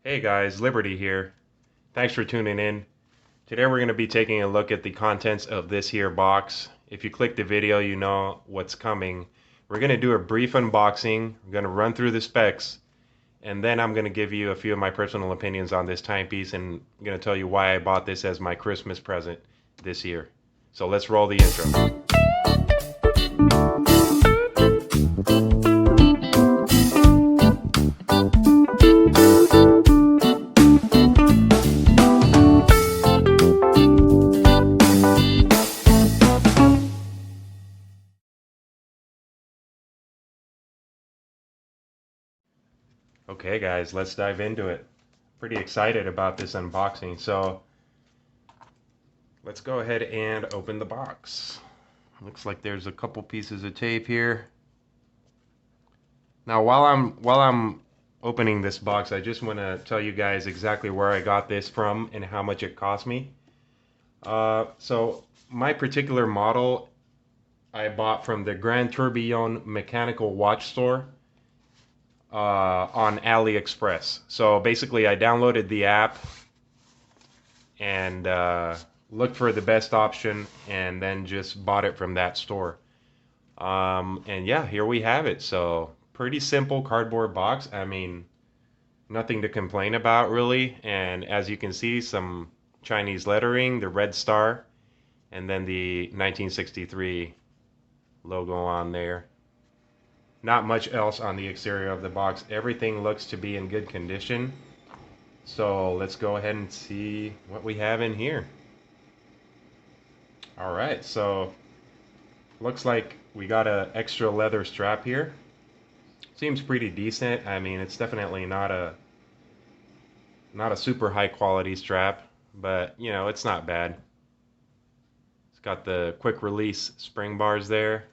Hey guys, Liberty here. Thanks for tuning in. Today we're going to be taking a look at the contents of this here box. If you click the video, you know what's coming. We're going to do a brief unboxing. We're going to run through the specs, and then I'm going to give you a few of my personal opinions on this timepiece, and I'm going to tell you why I bought this as my Christmas present this year. So let's roll the intro. Okay guys, let's dive into it. Pretty excited about this unboxing. So let's go ahead and open the box. Looks like there's a couple pieces of tape here. Now while I'm opening this box, I just want to tell you guys exactly where I got this from and how much it cost me. So my particular model I bought from the Grand Tourbillon Mechanical Watch Store on AliExpress. So basically I downloaded the app and looked for the best option and then just bought it from that store. And yeah, here we have it. So pretty simple cardboard box. I mean, nothing to complain about really. And as you can see, some Chinese lettering, the red star, and then the 1963 logo on there. Not much else on the exterior of the box. Everything looks to be in good condition. So let's go ahead and see what we have in here. All right, so looks like we got an extra leather strap here. Seems pretty decent. I mean, it's definitely not a super high quality strap, but you know, it's not bad. It's got the quick release spring bars there.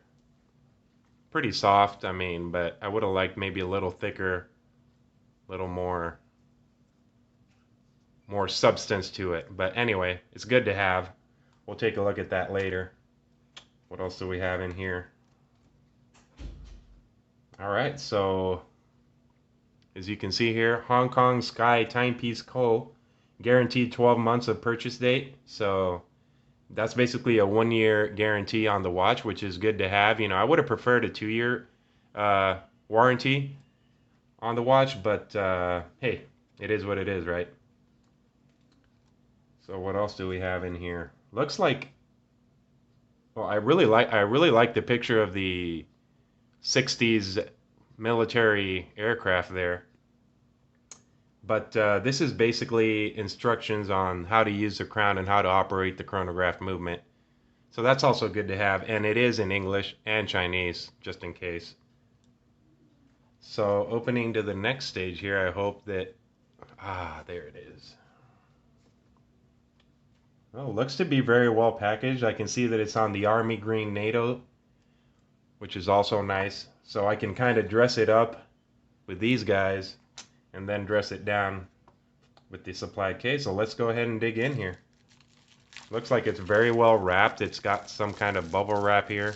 Pretty soft, I mean, but I would have liked maybe a little thicker, little more substance to it. But anyway, it's good to have. We'll take a look at that later. What else do we have in here? All right, so as you can see here, Hong Kong Sky Timepiece Co. Guaranteed 12 months of purchase date. So that's basically a 1-year guarantee on the watch, which is good to have. You know, I would have preferred a 2-year warranty on the watch, but hey, it is what it is, right? So what else do we have in here? Looks like, well, I really like the picture of the 60s military aircraft there. But this is basically instructions on how to use the crown and how to operate the chronograph movement. So that's also good to have, and it is in English and Chinese, just in case. So opening to the next stage here, I hope that, there it is. Well, looks to be very well packaged. I can see that it's on the Army Green NATO, which is also nice. So I can kind of dress it up with these guys and then dress it down with the supply case. So let's go ahead and dig in here. Looks like it's very well wrapped. It's got some kind of bubble wrap here.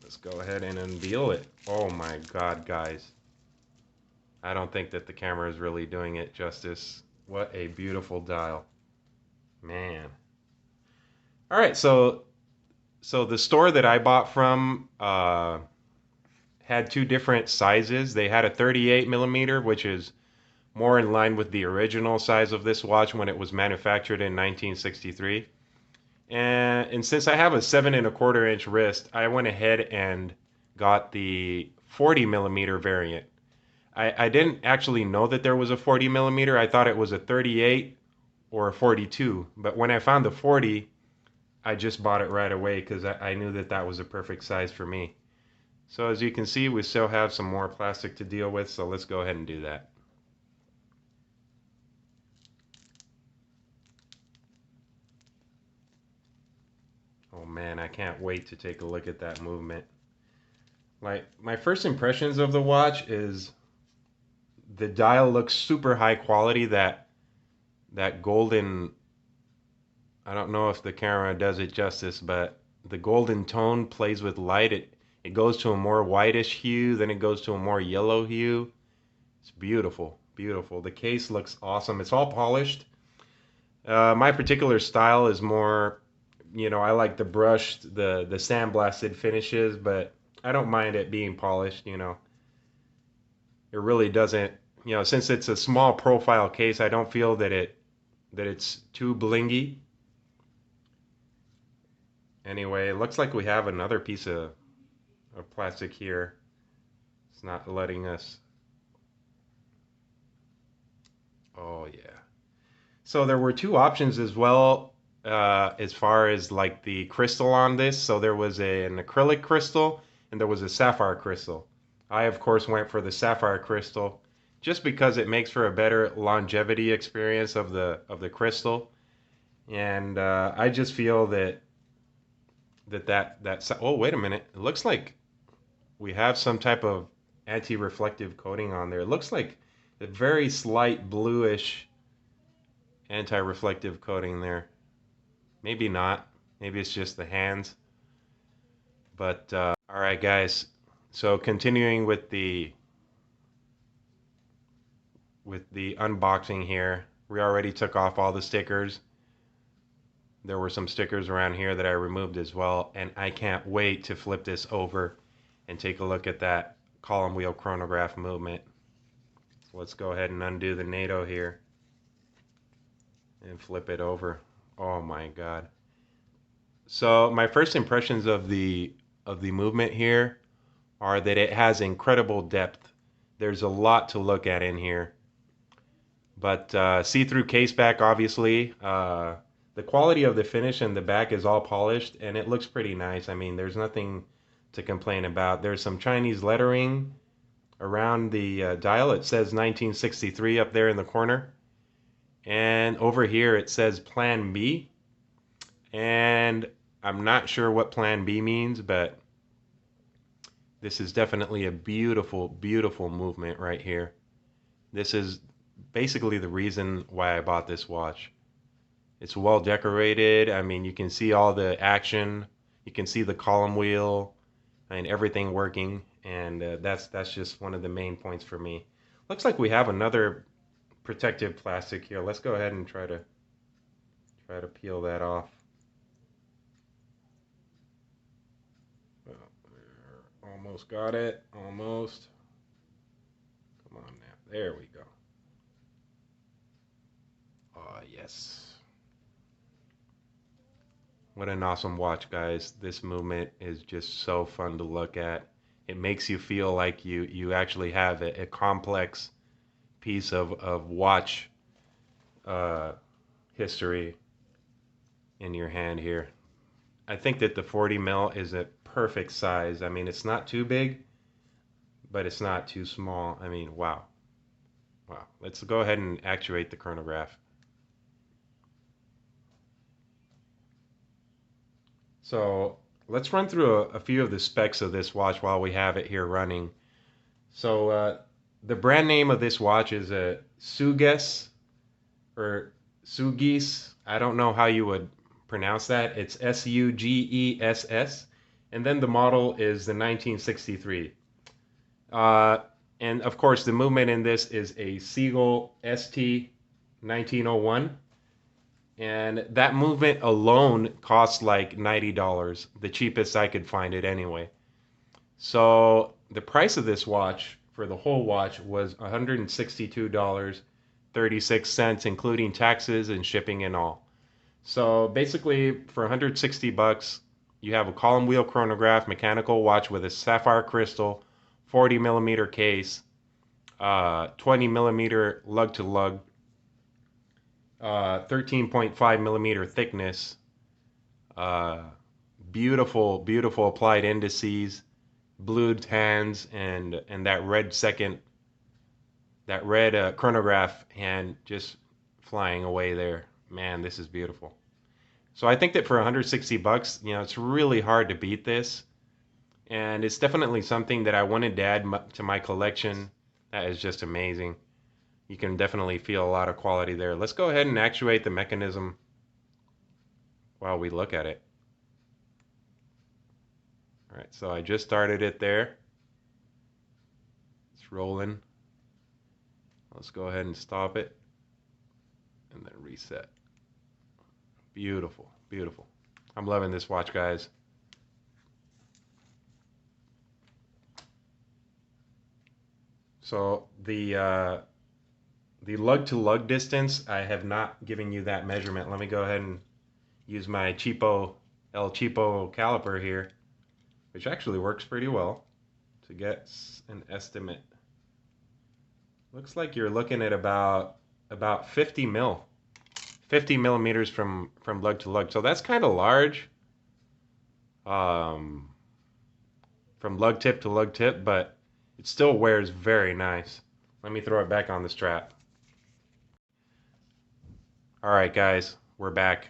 Let's go ahead and unveil it. Oh my God, guys. I don't think that the camera is really doing it justice. What a beautiful dial. Man. All right, so the store that I bought from had two different sizes. They had a 38 millimeter, which is more in line with the original size of this watch when it was manufactured in 1963. And since I have a 7¼ inch wrist, I went ahead and got the 40 millimeter variant. I didn't actually know that there was a 40 millimeter. I thought it was a 38 or a 42. But when I found the 40, I just bought it right away because I knew that that was a perfect size for me. So as you can see, we still have some more plastic to deal with, so let's go ahead and do that. Oh man, I can't wait to take a look at that movement. Like, my first impressions of the watch is the dial looks super high quality. That golden, I don't know if the camera does it justice, but the golden tone plays with light. It goes to a more whitish hue, then it goes to a more yellow hue. It's beautiful. Beautiful. The case looks awesome. It's all polished. My particular style is more, I like the brushed, the sandblasted finishes, but I don't mind it being polished. It really doesn't, since it's a small profile case, I don't feel that it's too blingy. Anyway, it looks like we have another piece of plastic here. It's not letting us. Oh yeah. So there were two options as well, as far as like the crystal on this. So there was an acrylic crystal and there was a sapphire crystal. I of course went for the sapphire crystal just because it makes for a better longevity experience of the crystal. And I just feel that oh, wait a minute. It looks like we have some type of anti-reflective coating on there. It looks like a very slight bluish anti-reflective coating there. Maybe not. Maybe it's just the hands. But all right, guys. So continuing with the unboxing here, we already took off all the stickers. There were some stickers around here that I removed as well, and I can't wait to flip this over and take a look at that column wheel chronograph movement. So let's go ahead and undo the NATO here and flip it over. Oh my God. So my first impressions of the movement here are that it has incredible depth. There's a lot to look at in here. But see-through case back, obviously. The quality of the finish in the back is all polished, and it looks pretty nice. I mean, there's nothing to complain about. There's some Chinese lettering around the dial. It says 1963 up there in the corner. And over here it says Plan B. And I'm not sure what Plan B means, but this is definitely a beautiful, beautiful movement right here. This is basically the reason why I bought this watch. It's well decorated. I mean, you can see all the action. You can see the column wheel and everything working, and that's just one of the main points for me. Looks like we have another protective plastic here. Let's go ahead and try to peel that off. Well, almost got it. Almost. Come on now. There we go. Oh, yes. What an awesome watch, guys. This movement is just so fun to look at. It makes you feel like you actually have a complex piece of watch uh, history in your hand here. I think that the 40 mil is a perfect size. I mean, it's not too big, but it's not too small. I mean, wow. Wow. Let's go ahead and actuate the chronograph. So let's run through a few of the specs of this watch while we have it here running. So the brand name of this watch is a Suges or Sugis. I don't know how you would pronounce that. It's Sugess. And then the model is the 1963. Uh, and of course, the movement in this is a Seagull ST 1901. And that movement alone costs like $90, the cheapest I could find it anyway. So the price of this watch for the whole watch was $162.36, including taxes and shipping and all. So basically, for 160 bucks, you have a column wheel chronograph mechanical watch with a sapphire crystal, 40 millimeter case, 20 millimeter lug to lug, 13.5 millimeter thickness, uh, beautiful, beautiful applied indices, blued hands, and that red chronograph hand just flying away there. Man, this is beautiful. So I think that for 160 bucks, it's really hard to beat this, and it's definitely something that I wanted to add to my collection. That is just amazing. You can definitely feel a lot of quality there. Let's go ahead and actuate the mechanism while we look at it. All right, so I just started it there. It's rolling. Let's go ahead and stop it and then reset. Beautiful, beautiful. I'm loving this watch, guys. So the lug to lug distance, I have not given you that measurement. Let me go ahead and use my El Cheapo caliper here, which actually works pretty well to get an estimate. Looks like you're looking at about 50 millimeters from lug to lug. So that's kind of large, um, from lug tip to lug tip, but it still wears very nice. Let me throw it back on the strap. All right, guys, we're back.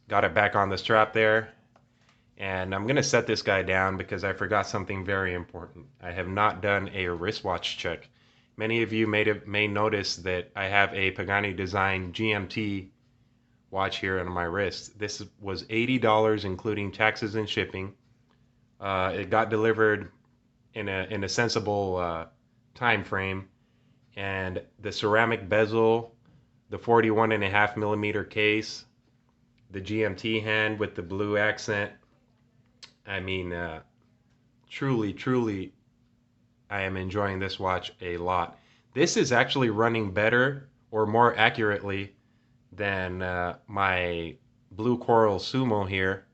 Got it back on the strap there. And I'm going to set this guy down because I forgot something very important. I have not done a wristwatch check. Many of you may notice that I have a Pagani Design GMT watch here on my wrist. This was $80 including taxes and shipping. It got delivered in a sensible time frame, and the ceramic bezel, the 41.5 millimeter case, the GMT hand with the blue accent. I mean, truly, I am enjoying this watch a lot. This is actually running better or more accurately than my Blue Coral Sumo here.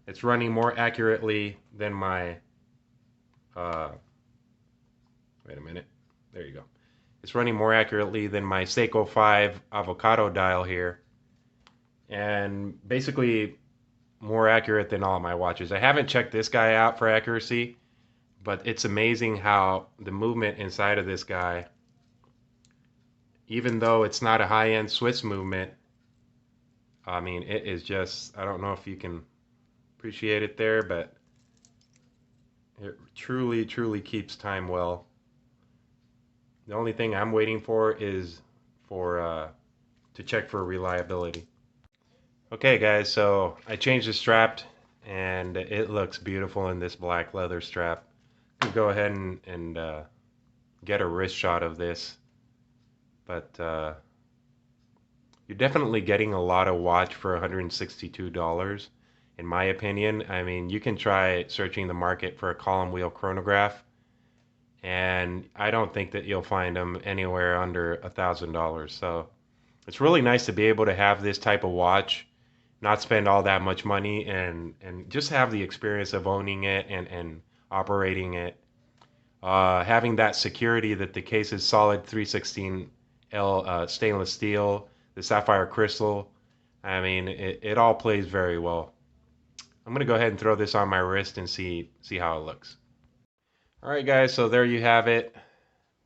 It's running more accurately than my, wait a minute, there you go. It's running more accurately than my Seiko 5 avocado dial here. And basically more accurate than all of my watches. I haven't checked this guy out for accuracy, but it's amazing how the movement inside of this guy, even though it's not a high-end Swiss movement, I mean, it is just, I don't know if you can appreciate it there, but it truly keeps time well. The only thing I'm waiting for is to check for reliability. Okay, guys, so I changed the strap and it looks beautiful in this black leather strap. I'll go ahead and get a wrist shot of this, but you're definitely getting a lot of watch for $162 in my opinion. I mean, you can try searching the market for a column wheel chronograph, and I don't think that you'll find them anywhere under $1,000. So it's really nice to be able to have this type of watch, not spend all that much money, and just have the experience of owning it and operating it. Having that security that the case is solid 316L stainless steel, the sapphire crystal. I mean, it all plays very well. I'm going to go ahead and throw this on my wrist and see how it looks. All right, guys, so there you have it.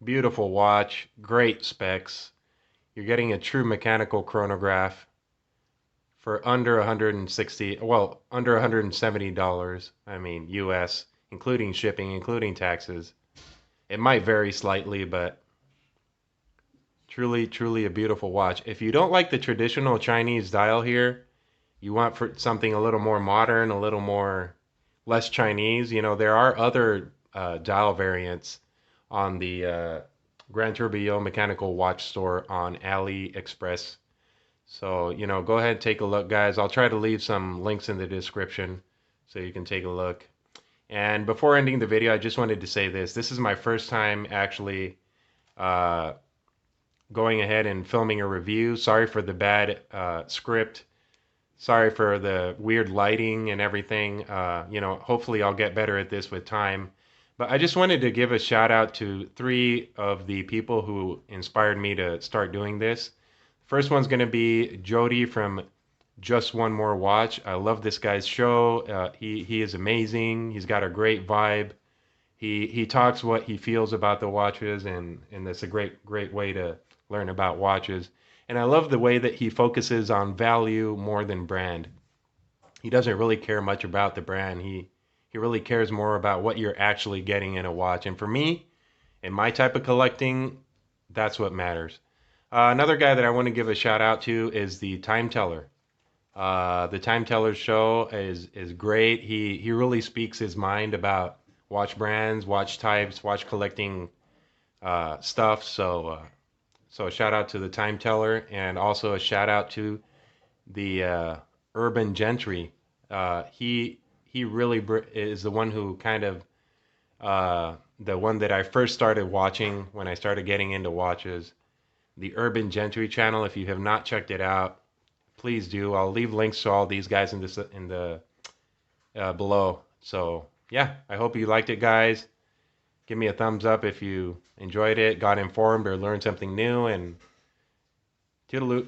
Beautiful watch, great specs. You're getting a true mechanical chronograph for under under $170. I mean, US, including shipping, including taxes. It might vary slightly, but truly a beautiful watch. If you don't like the traditional Chinese dial here, you want for something a little more modern, a little more less Chinese, you know, there are other dial variants on the Gran Tourbillon mechanical watch store on AliExpress. So, you know, go ahead and take a look, guys. I'll try to leave some links in the description so you can take a look. And before ending the video, I just wanted to say this. This is my first time actually going ahead and filming a review. Sorry for the bad script. Sorry for the weird lighting and everything. You know, hopefully I'll get better at this with time. But I just wanted to give a shout out to 3 of the people who inspired me to start doing this. First one's going to be Jody from Just One More Watch. I love this guy's show. He is amazing. He's got a great vibe. He talks what he feels about the watches, and that's a great way to learn about watches. And I love the way that he focuses on value more than brand. He doesn't really care much about the brand. He really cares more about what you're actually getting in a watch. And for me, in my type of collecting, that's what matters. Another guy that I want to give a shout out to is the Time Teller. The Time Teller show is great. He really speaks his mind about watch brands, watch types, watch collecting stuff. So a shout out to the time teller, and also a shout out to the urban gentry. He really is the one who kind of the one that I first started watching when I started getting into watches. The Urban Gentry channel. If you have not checked it out, please do. I'll leave links to all these guys in the below. So yeah, I hope you liked it, guys. Give me a thumbs up if you enjoyed it, got informed, or learned something new, and toodaloo.